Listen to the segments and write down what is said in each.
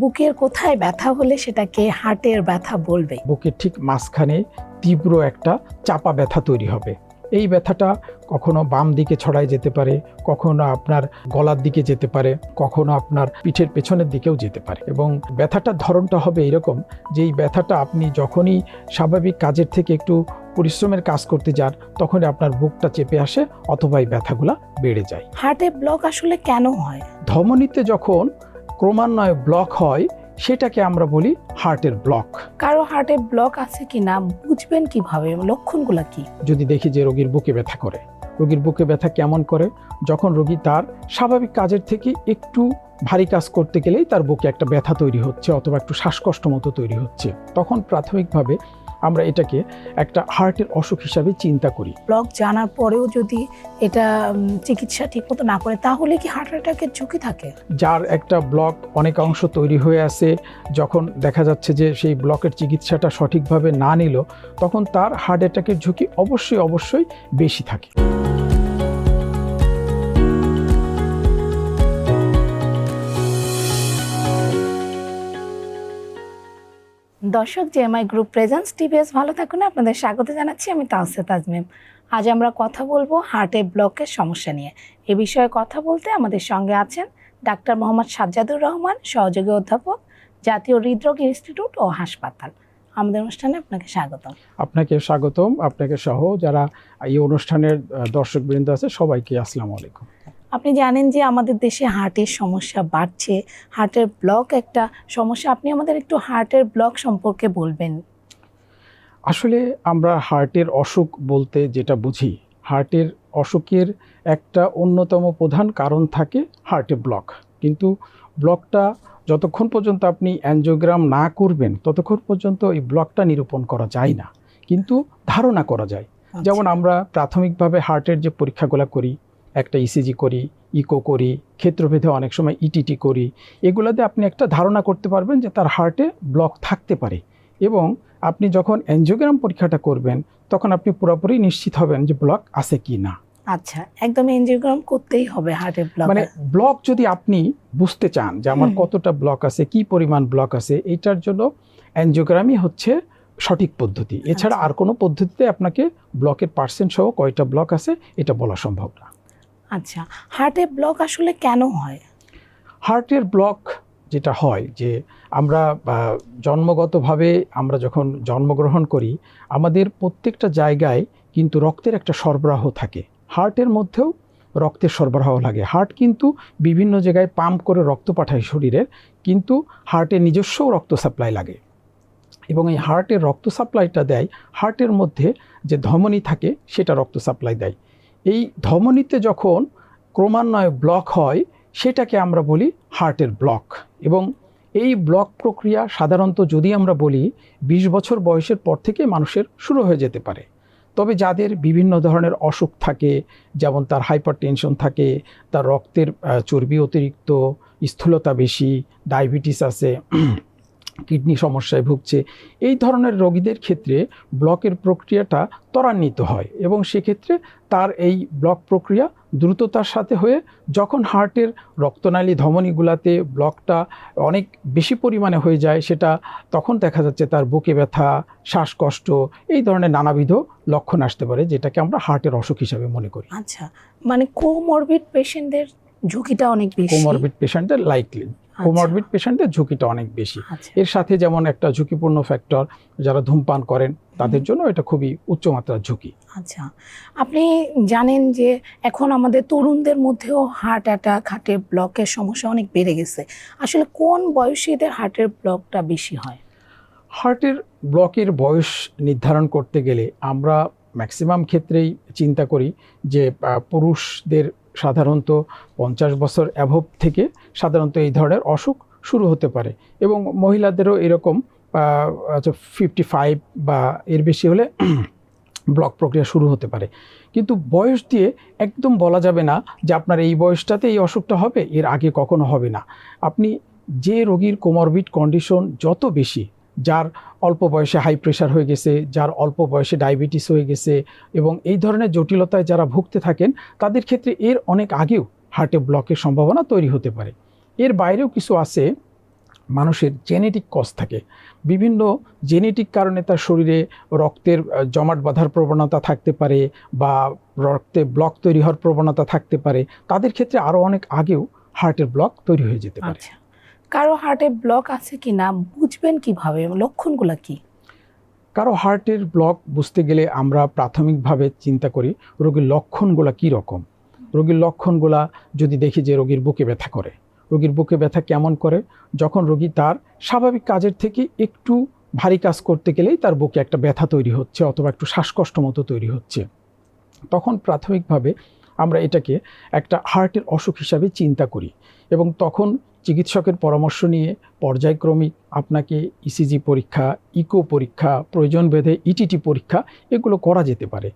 বুকের কোথায় ব্যথা হলে সেটাকে হার্টের ব্যথা বলবে? বুকের ঠিক মাঝখানে তীব্র একটা চাপা ব্যথা তৈরি হবে। এই ব্যথাটা কখনো বাম দিকে ছড়ায় যেতে পারে, কখনো আপনার গলার দিকে যেতে পারে, কখনো আপনার পিঠের পেছনের দিকেও যেতে পারে। এবং ব্যথাটার ধরনটা হবে এরকম যে এই ব্যথাটা আপনি যখনই স্বাভাবিক কাজের থেকে একটু পরিশ্রমের কাজ করতে যান তখনই আপনার বুকটা চেপে আসে অথবা এই ব্যথাগুলা বেড়ে যায়। হার্টে ব্লক আসলে কেন হয়? ধমনীতে যখন ক্রমান্বয়ে ব্লক হয় সেটাকে আমরা বলি হার্টের ব্লক। কারো হার্টে ব্লক আছে কিনা বুঝবেন কিভাবে? লক্ষণগুলো কি? যদি দেখি যে রোগীর বুকে ব্যথা করে, রোগীর বুকে ব্যথা কেমন করে? যখন রোগী তার স্বাভাবিক কাজের থেকে একটু ভারী কাজ করতে গেলেই তার বুকে একটা ব্যথা তৈরি হচ্ছে অথবা একটু শ্বাসকষ্ট মতো তৈরি হচ্ছে, তখন প্রাথমিকভাবে আমরা এটাকে একটা হার্টের অসুখ হিসাবে চিন্তা করি। ব্লক জানার পরেও যদি এটা চিকিৎসা ঠিকমতো না করে তাহলে কি হার্ট অ্যাটাকের ঝুঁকি থাকে? যার একটা ব্লক অনেক অংশ তৈরি হয়ে আছে, যখন দেখা যাচ্ছে যে সেই ব্লকের চিকিৎসাটা সঠিকভাবে না নিল তখন তার হার্ট অ্যাটাকের ঝুঁকি অবশ্যই বেশি থাকে। দর্শক, জেএমআই গ্রুপ প্রেজেন্টস টিভিএস ভালো থাকুন, আপনাদের স্বাগত জানাচ্ছি। আমি তাওসিয়া তাজমিম। আজ আমরা কথা বলবো হার্টে ব্লকের সমস্যা নিয়ে। এ বিষয়ে কথা বলতে আমাদের সঙ্গে আছেন ডাক্তার মোহাম্মদ সাজ্জাদুর রহমান, সহযোগী অধ্যাপক, জাতীয় হৃদরোগ ইনস্টিটিউট ও হাসপাতাল। আমাদের অনুষ্ঠানে আপনাকে স্বাগতম। আপনাকে স্বাগতম, আপনাকে সহ যারা এই অনুষ্ঠানের দর্শকবৃন্দ আছে সবাইকে আসসালামু আলাইকুম। আপনি জানেন যে আমাদের দেশে হার্টের সমস্যা বাড়ছে, হার্টের ব্লক একটা সমস্যা। আপনি আমাদের একটু হার্টের ব্লক সম্পর্কে বলবেন? আসলে আমরা হার্টের অসুখ বলতে যেটা বুঝি, হার্টের অসুখের একটা অন্যতম প্রধান কারণ থাকে হার্টে ব্লক। কিন্তু ব্লকটা যতক্ষণ পর্যন্ত আপনি অ্যানজিওগ্রাম না করবেন ততক্ষণ পর্যন্ত এই ব্লকটা নিরূপণ করা যায় না, কিন্তু ধারণা করা যায়। যেমন আমরা প্রাথমিকভাবে হার্টের যে পরীক্ষাগুলো করি, একটা ইসিজি করি, ইকো করি, ক্ষেত্রভেদে অনেক সময় ইটিটি করি, এগুলোতে আপনি একটা ধারণা করতে পারবেন যে তার হার্টে ব্লক থাকতে পারে। এবং আপনি যখন অ্যানজিওগ্রাম পরীক্ষাটা করবেন তখন আপনি পুরোপুরি নিশ্চিত হবেন যে ব্লক আছে কি না। আচ্ছা, একদম এনজিওগ্রাম করতেই হবে হার্টের ব্লক? মানে ব্লক যদি আপনি বুঝতে চান যে আমার কতটা ব্লক আছে, কি পরিমাণ ব্লক আছে, এইটার জন্য অ্যানজিওগ্রামই হচ্ছে সঠিক পদ্ধতি। এছাড়া আর কোনো পদ্ধতিতে আপনাকে ব্লকের পার্সেন্ট সহ কয়টা ব্লক আছে এটা বলা সম্ভব না। আচ্ছা, হার্টের ব্লক আসলে কেন হয়? হার্টের ব্লক যেটা হয় যে আমরা জন্মগতভাবে আমরা যখন জন্মগ্রহণ করি আমাদের প্রত্যেকটা জায়গায় কিন্তু রক্তের একটা সরবরাহ থাকে। হার্টের মধ্যেও রক্তের সরবরাহ লাগে। হার্ট কিন্তু বিভিন্ন জায়গায় পাম্প করে রক্ত পাঠায় শরীরের, কিন্তু হার্টের নিজস্ব রক্ত সাপ্লাই লাগে। এবং এই হার্টের রক্ত সাপ্লাইটা দেয় হার্টের মধ্যে যে ধমনী থাকে সেটা রক্ত সাপ্লাই দেয়। এই ধমনীতে যখন ক্রমান্বয়ে ব্লক হয় সেটাকে আমরা বলি হার্টের ব্লক। এবং এই ব্লক প্রক্রিয়া সাধারণত যদি আমরা বলি 20 বছর বয়সের পর থেকে মানুষের শুরু হয়ে যেতে পারে। তবে যাদের বিভিন্ন ধরনের অসুখ থাকে, যেমন তার হাইপারটেনশন থাকে, তার রক্তের চর্বি অতিরিক্ত, স্থূলতা বেশি, ডায়াবেটিস আছে, কিডনি সমস্যায় ভুগছে, এই ধরনের রোগীদের ক্ষেত্রে ব্লকের প্রক্রিয়াটা ত্বরান্বিত হয় এবং সেক্ষেত্রে তার এই ব্লক প্রক্রিয়া দ্রুততার সাথে হয়ে যখন হার্টের রক্তনালী ধমনীগুলাতে ব্লকটা অনেক বেশি পরিমাণে হয়ে যায় সেটা তখন দেখা যাচ্ছে তার বুকে ব্যথা, শ্বাসকষ্ট, এই ধরনের নানাবিধ লক্ষণ আসতে পারে, যেটাকে আমরা হার্টের অসুখ হিসাবে মনে করি। আচ্ছা, মানে কোমরবিড পেশেন্টদের ঝুঁকিটা অনেক বেশি? কোমরবিড পেশেন্টদের কোমরবিড পেশেন্টদের ঝুঁকিটা অনেক বেশি। এর সাথে যেমন একটা ঝুঁকিপূর্ণ ফ্যাক্টর যারা ধূমপান করেন তাদের জন্য এটা খুবই উচ্চমাত্রার ঝুঁকি। আচ্ছা, আপনি জানেন যে এখন আমাদের তরুণদের মধ্যেও হার্ট অ্যাটাক, হার্টের ব্লকের সমস্যা অনেক বেড়ে গেছে। আসলে কোন বয়সীদের হার্টের ব্লকটা বেশি হয়? হার্টের ব্লকের বয়স নির্ধারণ করতে গেলে আমরা ম্যাক্সিমাম ক্ষেত্রেই চিন্তা করি যে পুরুষদের সাধারণত 50 বছর অ্যাভব থেকে সাধারণত এই ধরনের অসুখ শুরু হতে পারে এবং মহিলাদেরও এরকম 55 বা এর বেশি হলে ব্লক প্রক্রিয়া শুরু হতে পারে। কিন্তু বয়স দিয়ে একদম বলা যাবে না যে আপনার এই বয়সটাতে এই অসুখটা হবে, এর আগে কখনো হবে না। আপনি যে রোগীর কোমরবিড কন্ডিশন যত বেশি, যার অল্প বয়সে হাই প্রেশার হয়ে গেছে, যার অল্প বয়সে ডায়াবেটিস হয়ে গেছে এবং এই ধরনের জটিলতায় যারা ভুগতে থাকেন তাদের ক্ষেত্রে এর অনেক আগেও হার্টে ব্লকের সম্ভাবনা তৈরি হতে পারে। এর বাইরেও কিছু আছে, মানুষের জেনেটিক কজ থাকে, বিভিন্ন জেনেটিক কারণে তার শরীরে রক্তের জমাট বাঁধার প্রবণতা থাকতে পারে বা রক্তে ব্লক তৈরি হওয়ার প্রবণতা থাকতে পারে, তাদের ক্ষেত্রে আরও অনেক আগেও হার্টের ব্লক তৈরি হয়ে যেতে পারে। আচ্ছা, কারো হার্টে ব্লক আছে কি না বুঝবেন কিভাবে, লক্ষণগুলো কি? কারো হার্টের ব্লক বুঝতে গেলে আমরা প্রাথমিকভাবে চিন্তা করি রোগীর লক্ষণগুলো কী রকম। রোগীর লক্ষণগুলা যদি দেখি যে রোগীর বুকে ব্যথা করে, রোগীর বুকে ব্যথা কেমন করে? যখন রোগী তার স্বাভাবিক কাজের থেকে একটু ভারী কাজ করতে গেলেই তার বুকে একটা ব্যথা তৈরি হচ্ছে অথবা একটু শ্বাসকষ্ট মতো তৈরি হচ্ছে, তখন প্রাথমিকভাবে আমরা এটাকে একটা হার্টের অসুখ হিসাবে চিন্তা করি এবং তখন চিকিৎসকের পরামর্শ নিয়ে পর্যায়ক্রমিক আপনাকে ইসিজি পরীক্ষা, ইকো পরীক্ষা, প্রয়োজন ভেদে ইটিটি পরীক্ষা এগুলো করা যেতে পারে।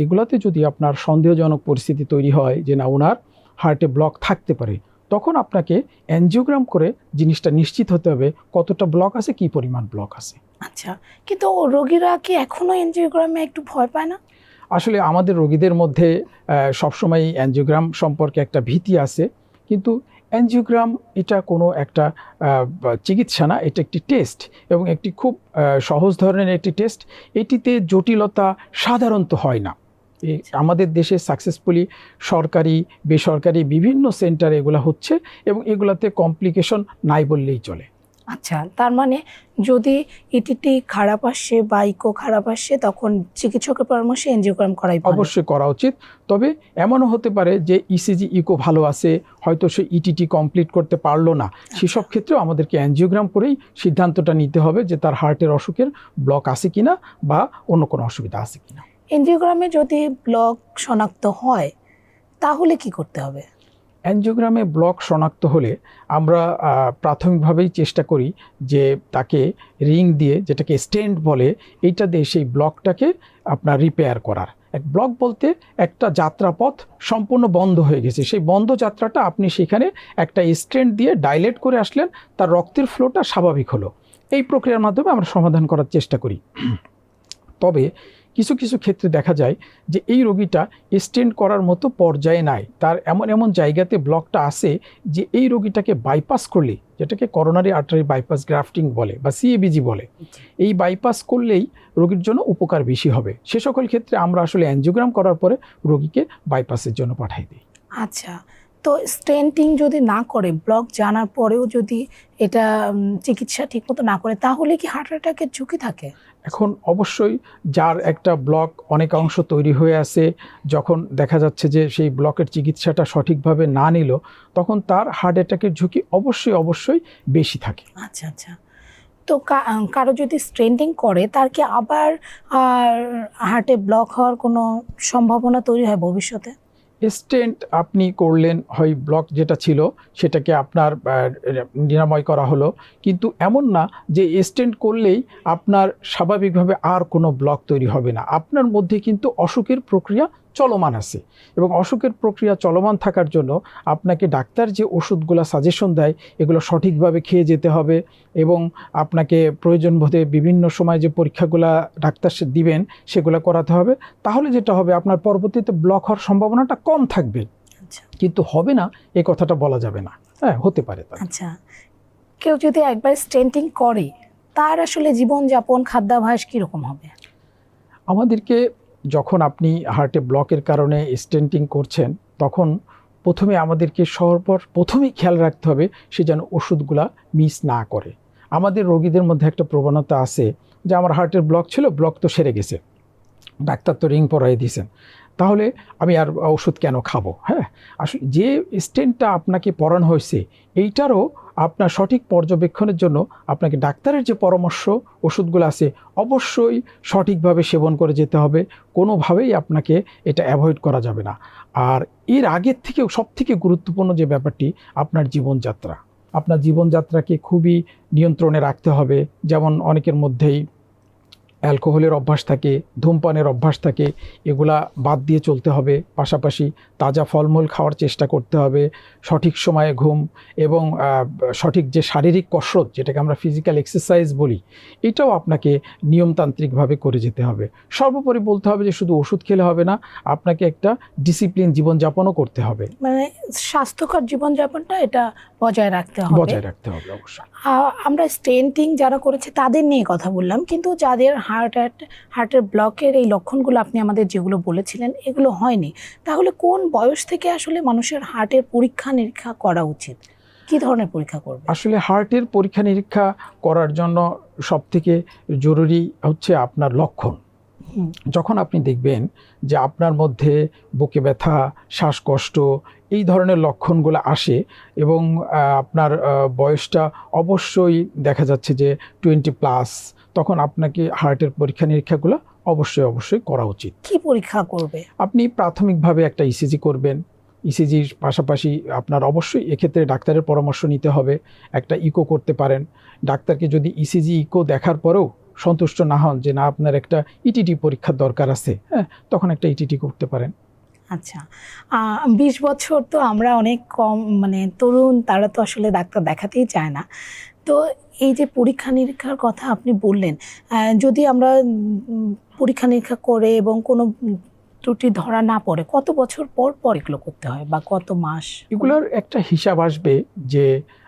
এগুলোতে যদি আপনার সন্দেহজনক পরিস্থিতি তৈরি হয় যে না ওনার হার্টে ব্লক থাকতে পারে, তখন আপনাকে অ্যানজিওগ্রাম করে জিনিসটা নিশ্চিত হতে হবে কতটা ব্লক আছে, কী পরিমাণ ব্লক আছে। আচ্ছা, কিন্তু রোগীরা কি এখনো এনজিওগ্রামে একটু ভয় পায় না? আসলে আমাদের রোগীদের মধ্যে সবসময় অ্যানজিওগ্রাম সম্পর্কে একটা ভীতি আছে, কিন্তু অ্যানজিওগ্রাম এটা কোনো একটা চিকিৎসা না, এটা একটি টেস্ট এবং একটি খুব সহজ ধরনের একটি টেস্ট। এটিতে জটিলতা সাধারণত হয় না। আমাদের দেশে সাকসেসফুলি সরকারি বেসরকারি বিভিন্ন সেন্টারে এগুলো হচ্ছে এবং এগুলাতে কমপ্লিকেশন নাই বললেই চলে। আচ্ছা, তার মানে যদি ইটিটি খারাপ আসে বা ইকো খারাপ আসে তখন চিকিৎসকের পরামর্শে এনজিওগ্রাম করাই ভালো? অবশ্যই করা উচিত। তবে এমনও হতে পারে যে ইসিজি ইকো ভালো আছে, হয়তো সে ইটিটি কমপ্লিট করতে পারলো না, সেসব ক্ষেত্রেও আমাদেরকে অ্যানজিওগ্রাম করেই সিদ্ধান্তটা নিতে হবে যে তার হার্টের অসুখের ব্লক আছে কিনা বা অন্য কোনো অসুবিধা আছে কিনা। এনজিওগ্রামে যদি ব্লক শনাক্ত হয় তাহলে কি করতে হবে? অ্যানজিওগ্রামে ব্লক শনাক্ত হলে আমরা প্রাথমিকভাবেই চেষ্টা করি যে তাকে রিং দিয়ে, যেটাকে স্টেন্ট বলে, এইটা দিয়ে সেই ব্লকটাকে আপনার রিপেয়ার করার। এক ব্লক বলতে একটা যাত্রাপথ সম্পূর্ণ বন্ধ হয়ে গেছে, সেই বন্ধ যাত্রাটা আপনি সেখানে একটা স্টেন্ট দিয়ে ডাইলেট করে আসলেন, তার রক্তের ফ্লোটা স্বাভাবিক হলো। এই প্রক্রিয়ার মাধ্যমে আমরা সমাধান করার চেষ্টা করি। তবে কিছু কিছু ক্ষেত্রে দেখা যায় যে এই রোগীটা স্টেন্ট করার মতো পর্যায়ে নাই, তার এমন জায়গাতে ব্লকটা আছে যে এই রোগীটাকে বাইপাস করলে, যেটাকে করোনারি আর্টারি বাইপাস গ্রাফটিং বলে বা সিএবিজি বলে, এই বাইপাস করলেই রোগীর জন্য উপকার বেশি হবে। সে সকল ক্ষেত্রে আমরা আসলে অ্যানজিওগ্রাম করার পরে রোগীকে বাইপাসের জন্য পাঠাই দিই। আচ্ছা, তো স্টেন্টিং যদি না করে, ব্লক জানার পরেও যদি এটা চিকিৎসা ঠিকমতো না করে, তাহলে কি হার্ট অ্যাটাকের ঝুঁকি থাকে? এখন অবশ্যই যার একটা ব্লক অনেক অংশ তৈরি হয়ে আছে, যখন দেখা যাচ্ছে যে সেই ব্লকের চিকিৎসাটা সঠিকভাবে না নিল, তখন তার হার্ট অ্যাটাকের ঝুঁকি অবশ্যই বেশি থাকে। আচ্ছা আচ্ছা, তো কারো যদি স্টেন্টিং করে তার কি আবার হার্টে ব্লক হওয়ার কোনো সম্ভাবনা তৈরি হয় ভবিষ্যতে? স্টেন্ট আপনি করলেন, হয় ব্লক যেটা ছিল সেটাকে আপনার নিরাময় করা হলো, কিন্তু এমন না যে স্টেন্ট করলেই আপনার স্বাভাবিকভাবে আর কোনো ব্লক তৈরি হবে না। আপনার মধ্যে কিন্তু অসুখের প্রক্রিয়া চলমান আছে এবং অসুখের প্রক্রিয়া চলমান থাকার জন্য আপনাকে ডাক্তার যে ওষুধগুলো সাজেশন দেয় এগুলো সঠিকভাবে খেয়ে যেতে হবে এবং আপনাকে প্রয়োজন বোধে বিভিন্ন সময় যে পরীক্ষাগুলো ডাক্তার দিবেন সেগুলো করাতে হবে। তাহলে যেটা হবে, আপনার পরবর্তীতে ব্লক হওয়ার সম্ভাবনাটা কম থাকবে, কিন্তু হবে না এ কথাটা বলা যাবে না। হ্যাঁ, হতে পারে। আচ্ছা, কেউ যদি একবার স্টেন্টিং করে তার আসলে জীবনযাপন, খাদ্যাভ্যাস কীরকম হবে? আমাদেরকে যখন আপনি হার্টে ব্লকের কারণে স্টেন্টিং করছেন, তখন প্রথমে আমাদেরকে প্রথমেই খেয়াল রাখতে হবে সে যেন ওষুধগুলা মিস না করে। আমাদের রোগীদের মধ্যে একটা প্রবণতা আছে যে আমার হার্টের ব্লক ছিল, ব্লক তো সেরে গেছে, ডাক্তার তো রিং পরাই দিয়েছেন, তাহলে আমি আর ওষুধ কেন খাবো? হ্যাঁ, আসলে যে স্টেন্টটা আপনাকে পরানো হয়েছে এইটারও আপনার সঠিক পর্যবেক্ষণের জন্য আপনাকে ডাক্তারের যে পরামর্শ ওষুধগুলো আছে অবশ্যই সঠিকভাবে সেবন করে যেতে হবে, কোনোভাবেই আপনাকে এটা অ্যাভয়েড করা যাবে না। আর এর আগের থেকেও সবথেকে গুরুত্বপূর্ণ যে ব্যাপারটি, আপনার জীবনযাত্রা, আপনার জীবনযাত্রাকে খুবই নিয়ন্ত্রণে রাখতে হবে। যেমন অনেকের মধ্যেই অ্যালকোহলের অভ্যাস থাকে, ধূমপানের অভ্যাস থাকে, এগুলা বাদ দিয়ে চলতে হবে। পাশাপাশি তাজা ফলমূল খাওয়ার চেষ্টা করতে হবে, সঠিক সময়ে ঘুম এবং সঠিক যে শারীরিক কসরত, যেটাকে আমরা ফিজিক্যাল এক্সারসাইজ বলি, এটাও আপনাকে নিয়মতান্ত্রিকভাবে করে যেতে হবে। সর্বোপরি বলতে হবে যে শুধু ওষুধ খেলে হবে না, আপনাকে একটা ডিসিপ্লিন জীবনযাপনও করতে হবে। মানে স্বাস্থ্যকর জীবনযাপনটা এটা বজায় রাখতে হবে। অবশ্যই। আমরা স্টেন্টিং যারা করেছে তাদের নিয়ে কথা বললাম, কিন্তু যাদের হার্টের ব্লকের এই লক্ষণগুলো আপনি আমাদের যেগুলো বলেছিলেন এগুলো হয়নি, তাহলে কোন বয়স থেকে আসলে মানুষের হার্টের পরীক্ষা নিরীক্ষা করা উচিত? কি ধরনের পরীক্ষা করবে? আসলে হার্টের পরীক্ষা নিরীক্ষা করার জন্য সবথেকে জরুরি হচ্ছে আপনার লক্ষণ। যখন আপনি দেখবেন যে আপনার মধ্যে বুকে ব্যথা, শ্বাসকষ্ট, এই ধরনের লক্ষণগুলো আসে এবং আপনার বয়সটা অবশ্যই দেখা যাচ্ছে যে 20+, তখন আপনাকে হার্টের পরীক্ষা নিরীক্ষাগুলো অবশ্যই করা উচিত। কি পরীক্ষা করবে? আপনি প্রাথমিকভাবে একটা ইসিজি করবেন। ইসিজির পাশাপাশি আপনার অবশ্যই এক্ষেত্রে ডাক্তারের পরামর্শ নিতে হবে। একটা ইকো করতে পারেন। ডাক্তারকে যদি ইসিজি ইকো দেখার পরেও সন্তুষ্ট না হন যে না আপনার একটা ইটিটি পরীক্ষার দরকার আছে, হ্যাঁ, তখন একটা ইটিটি করতে পারেন। আচ্ছা, 20 বছর তো আমরা অনেক কম, মানে তরুণ, তারা তো আসলে ডাক্তার দেখাতেই চায় না। তো এই যে পরীক্ষা নিরীক্ষার কথা আপনি বললেন, যদি আমরা পরীক্ষা নিরীক্ষা করে এবং কোনো ত্রুটি ধরা না পড়ে, কত বছর পর পর এগুলো করতে হয় বা কত মাস? এগুলোর একটা হিসাব আসবে যে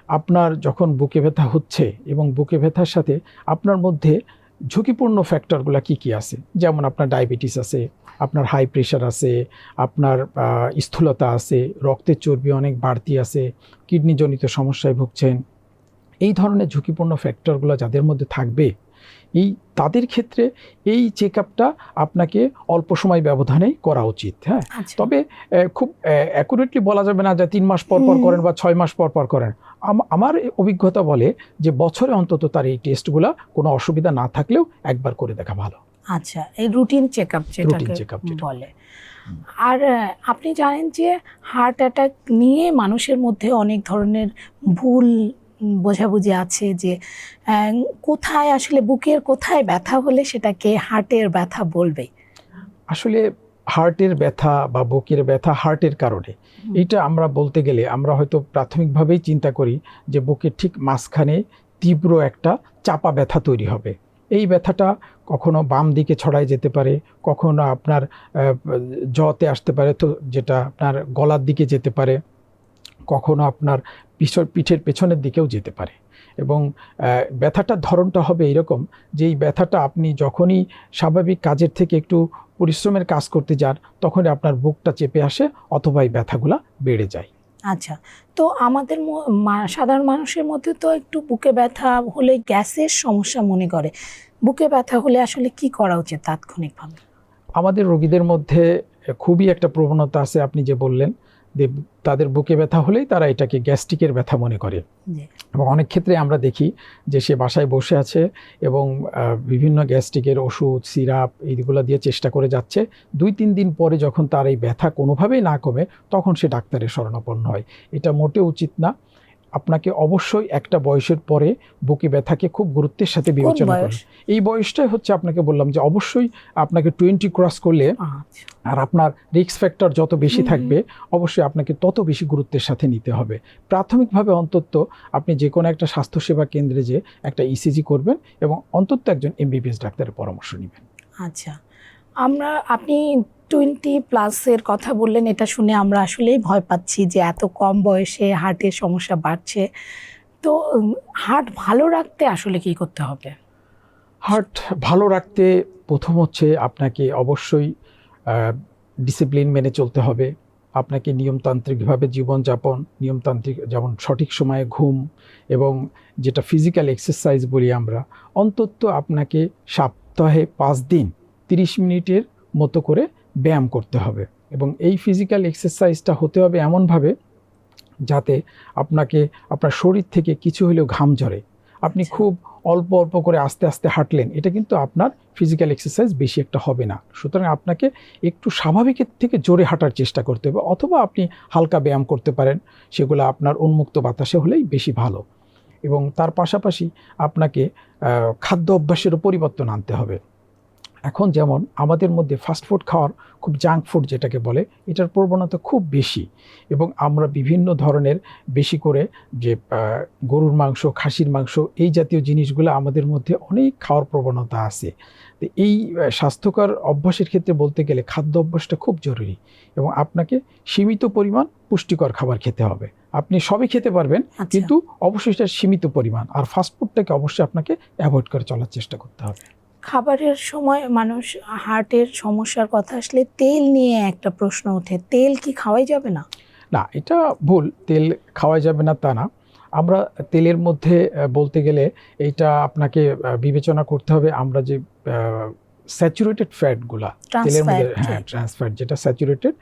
আপনার যখন বুকে ব্যথা হচ্ছে এবং বুকে ব্যথার সাথে আপনার মধ্যে ঝুঁকিপূর্ণ ফ্যাক্টরগুলো কি কি আছে, যেমন আপনার ডায়াবেটিস আছে, আপনার হাই প্রেশার আছে, আপনার স্থূলতা আছে, রক্তের চর্বি অনেক বাড়তি আছে, কিডনিজনিত সমস্যায় ভুগছেন, এই ধরনের ঝুঁকিপূর্ণ ফ্যাক্টরগুলো যাদের মধ্যে থাকবে, তাদের ক্ষেত্রে এই চেক আপটা আপনাকে অল্প সময় ব্যবধানেই করা উচিত। হ্যাঁ, তবে খুব অ্যাকুরেটলি বলা যাবে না যে 3 মাস পর পর করেন বা 6 মাস পর পর করেন। আমার অভিজ্ঞতা বলে যে বছরে অন্তত তার এই টেস্টগুলো কোনো অসুবিধা না থাকলেও একবার করে দেখা ভালো। আচ্ছা, এই রুটিন চেক আপ যেটাকে বলে। আর আপনি জানেন যে হার্ট অ্যাটাক নিয়ে মানুষের মধ্যে অনেক ধরনের ভুল বোঝাবুঝি আছে যে কোথায় আসলে বুকের কোথায় ব্যথা হলে সেটাকে হার্টের ব্যথা বলবে। আসলে হার্টের ব্যথা বা বুকের ব্যথা হার্টের কারণে, এটা আমরা বলতে গেলে আমরা হয়তো প্রাথমিকভাবেই চিন্তা করি যে বুকের ঠিক মাঝখানে তীব্র একটা চাপা ব্যথা তৈরি হবে। এই ব্যথাটা কখনো বাম দিকে ছড়ায় যেতে পারে, কখনো আপনার জতে আসতে পারে, তো যেটা আপনার গলার দিকে যেতে পারে, কখনো আপনার পিঠের পেছনের দিকেও যেতে পারে। এবং ব্যথাটার ধরনটা হবে এরকম যে এই ব্যথাটা আপনি যখনই স্বাভাবিক কাজের থেকে একটু পরিশ্রমের কাজ করতে যান তখনই আপনার বুকটা চেপে আসে অথবা এই ব্যথাগুলা বেড়ে যায়। আচ্ছা, তো আমাদের সাধারণ মানুষের মধ্যে তো একটু বুকে ব্যথা হলে গ্যাসের সমস্যা মনে করে। বুকে ব্যথা হলে আসলে কি করা উচিত তাৎক্ষণিকভাবে? আমাদের রোগীদের মধ্যে খুবই একটা প্রবণতা আছে, আপনি যে বললেন যে তাদের বুকে ব্যথা হলেই তারা এটাকে গ্যাস্ট্রিকের ব্যথা মনে করে। এবং অনেক ক্ষেত্রে আমরা দেখি যে সে বাসায় বসে আছে এবং বিভিন্ন গ্যাস্ট্রিকের ওষুধ, সিরাপ এইগুলো দিয়ে চেষ্টা করে যাচ্ছে। 2-3 দিন পরে যখন তার এই ব্যথা কোনোভাবেই না কমে তখন সে ডাক্তারের শরণাপন্ন হয়। এটা মোটেও উচিত না। আপনাকে অবশ্যই একটা বয়সের পরে বুকে ব্যথাকে খুব গুরুত্বের সাথে বিবেচনা করুন। এই বয়সটাই হচ্ছে আপনাকে বললাম যে অবশ্যই আপনাকে 20 ক্রস করলে আর আপনার রিস্ক ফ্যাক্টর যত বেশি থাকবে অবশ্যই আপনাকে তত বেশি গুরুত্বের সাথে নিতে হবে। প্রাথমিকভাবে অন্তত আপনি যে কোনো একটা স্বাস্থ্যসেবা কেন্দ্রে যে একটা ইসিজি করবেন এবং অন্তত একজন এমবিবিএস ডাক্তারের পরামর্শ নেবেন। আচ্ছা, আপনি 20+ কথা বললেন, এটা শুনে আমরা আসলেই ভয় পাচ্ছি যে এত কম বয়সে হার্টের সমস্যা বাড়ছে। তো হার্ট ভালো রাখতে আসলে কি করতে হবে? হার্ট ভালো রাখতে প্রথম হচ্ছে আপনাকে অবশ্যই ডিসিপ্লিন মেনে চলতে হবে। আপনাকে নিয়মতান্ত্রিকভাবে জীবনযাপন, যেমন সঠিক সময়ে ঘুম এবং যেটা ফিজিক্যাল এক্সারসাইজ বলি আমরা, অন্তত আপনাকে সপ্তাহে 5 দিন 30 মিনিটের মতো করে ব্যায়াম করতে হবে। এবং এই ফিজিক্যাল এক্সারসাইজটা হতে হবে এমনভাবে যাতে আপনার শরীর থেকে কিছু হলেও ঘাম ঝরে। আপনি খুব অল্প অল্প করে আস্তে আস্তে হাঁটলেন, এটা কিন্তু আপনার ফিজিক্যাল এক্সারসাইজ বেশি একটা হবে না। সুতরাং আপনাকে একটু স্বাভাবিকের থেকে জোরে হাঁটার চেষ্টা করতে হবে, অথবা আপনি হালকা ব্যায়াম করতে পারেন, সেগুলো আপনার উন্মুক্ত বাতাসে হলেই বেশি ভালো। এবং তার পাশাপাশি আপনাকে খাদ্য অভ্যাসেরও পরিবর্তন আনতে হবে। এখন যেমন আমাদের মধ্যে ফাস্টফুড খাওয়ার খুব জাঙ্ক ফুড যেটাকে বলে, এটার প্রবণতা খুব বেশি, এবং আমরা বিভিন্ন ধরনের বেশি করে যে গরুর মাংস, খাসির মাংস, এই জাতীয় জিনিসগুলো আমাদের মধ্যে অনেক খাওয়ার প্রবণতা আছে। তো এই স্বাস্থ্যকর অভ্যাসের ক্ষেত্রে বলতে গেলে খাদ্য অভ্যাসটা খুব জরুরি, এবং আপনাকে সীমিত পরিমাণ পুষ্টিকর খাবার খেতে হবে। আপনি সবই খেতে পারবেন, কিন্তু অবশ্যই সেটা সীমিত পরিমাণ, আর ফাস্টফুডটাকে অবশ্যই আপনাকে অ্যাভয়েড করে চলার চেষ্টা করতে হবে। খাবারের সময় মানুষ হার্টের সমস্যার কথা আসলে তেল নিয়ে একটা প্রশ্ন ওঠে, তেল কি খাওয়াই যাবে না? না, এটা ভুল। তেল খাওয়া যাবে না তা না। আমরা তেলের মধ্যে বলতে গেলে এইটা আপনাকে বিবেচনা করতে হবে, আমরা যে স্যাচুরেটেড ফ্যাটগুলা তেলের মধ্যে, হ্যাঁ ট্রান্স ফ্যাট যেটা স্যাচুরেটেড,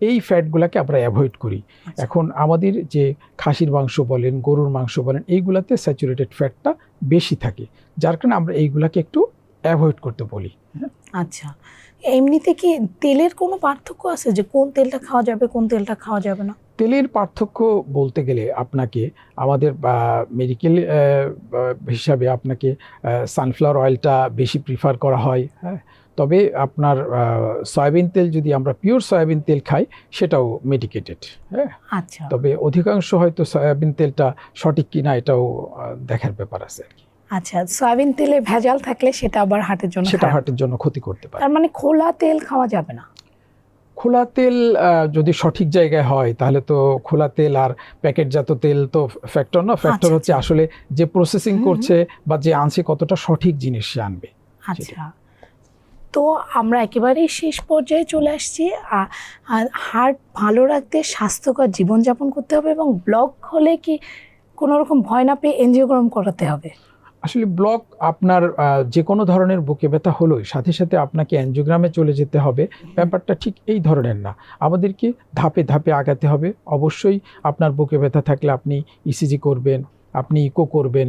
এই ফ্যাটগুলাকে আমরা অ্যাভয়েড করি। এখন আমাদের যে খাসির মাংস বলেন, গরুর মাংস বলেন, এইগুলাতে স্যাচুরেটেড ফ্যাটটা বেশি থাকে, যার কারণে আমরা এইগুলাকে একটু অ্যাভয়েড করতে বলি। আচ্ছা, এমনিতে কি তেলের কোনো পার্থক্য আছে যে কোন তেলটা খাওয়া যাবে, কোন তেলটা খাওয়া যাবে না? তেলের পার্থক্য বলতে গেলে আপনাকে আমাদের মেডিকেল হিসাবে আপনাকে সানফ্লাওয়ার অয়েলটা বেশি প্রিফার করা হয়, হ্যাঁ। তবে আপনার সয়াবিন তেল, যদি আমরা পিওর সয়াবিন তেল খাই, সেটাও মেডিকেটেড, হ্যাঁ। আচ্ছা, তবে অধিকাংশ হয়তো সয়াবিন তেলটা সঠিক কিনা এটাও দেখার ব্যাপার আছে আর কি। আচ্ছা, সয়াবিন তেলে ভেজাল থাকলে সেটা আবার হার্টের জন্য, সেটা হার্টের জন্য ক্ষতি করতে পারে। তার মানে খোলা তেল খাওয়া যাবে না? খোলা তেল যদি সঠিক জায়গায় হয় তাহলে তো খোলা তেল আর প্যাকেটজাত তেল তো ফ্যাক্টর না। ফ্যাক্টর হচ্ছে আসলে যে প্রসেসিং করছে বা যে আনছে কতটা সঠিক জিনিস সে আনবে। আচ্ছা, তো আমরা একেবারেই শেষ পর্যায়ে চলে আসছি। হার্ট ভালো রাখতে স্বাস্থ্যকর জীবনযাপন করতে হবে, এবং ব্লক হলে কি কোনো রকম ভয় না পেয়ে এনজিওগ্রাম করাতে হবে? আসলে ব্লক আপনার যে কোনো ধরনের বুকে ব্যথা হলোই সাথে সাথে আপনাকে অ্যানজিওগ্রামে চলে যেতে হবে, ব্যাপারটা ঠিক এই ধরনের না। আমাদেরকে ধাপে ধাপে আগাতে হবে। অবশ্যই আপনার বুকে ব্যথা থাকলে আপনি ইসিজি করবেন, আপনি ইকো করবেন,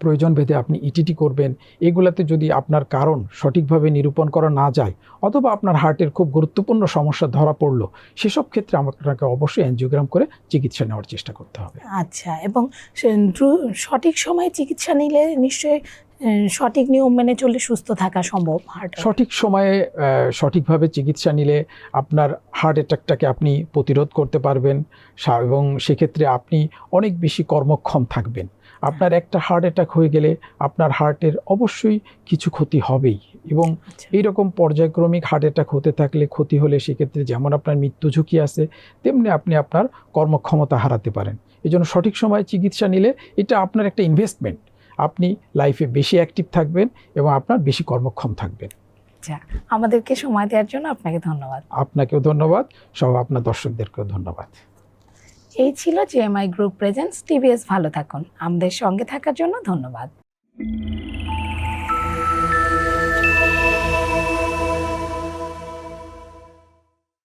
প্রয়োজন ভেদে আপনি ইটিটি করবেন। এগুলাতে যদি আপনার কারণ সঠিকভাবে নিরূপণ করা না যায়, অথবা আপনার হার্টের খুব গুরুত্বপূর্ণ সমস্যা ধরা পড়লো, সেসব ক্ষেত্রে আপনাকে অবশ্যই অ্যানজিওগ্রাম করে চিকিৎসা নেওয়ার চেষ্টা করতে হবে। আচ্ছা, এবং সঠিক সময়ে চিকিৎসা নিলে নিশ্চয়ই সঠিক নিয়ম মেনে চললে সুস্থ থাকা সম্ভব। সঠিক সময়ে সঠিকভাবে চিকিৎসা নিলে আপনার হার্ট অ্যাটাকটাকে আপনি প্রতিরোধ করতে পারবেন, এবং সেক্ষেত্রে আপনি অনেক বেশি কর্মক্ষম থাকবেন। আপনার একটা হার্ট অ্যাটাক হয়ে গেলে আপনার হার্টের অবশ্যই কিছু ক্ষতি হবেই, এবং এইরকম পর্যায়ক্রমিক হার্ট অ্যাটাক হতে থাকলে, ক্ষতি হলে সেক্ষেত্রে যেমন আপনার মৃত্যু ঝুঁকি আছে, তেমনি আপনি আপনার কর্মক্ষমতা হারাতে পারেন। এই জন্য সঠিক সময়ে চিকিৎসা নিলে এটা আপনার একটা ইনভেস্টমেন্ট। আপনি লাইফে বেশি অ্যাক্টিভ থাকবেন এবং আপনার বেশি কর্মক্ষম থাকবেন। আচ্ছা, আমাদেরকে সময় দেওয়ার জন্য আপনাকে ধন্যবাদ। আপনাকেও ধন্যবাদ, সব আপনার দর্শকদেরকেও ধন্যবাদ। এই ছিল জেএমআই গ্রুপ প্রেজেন্টস টিভিএস ভালো থাকুন। আমাদের সঙ্গে থাকার জন্য ধন্যবাদ।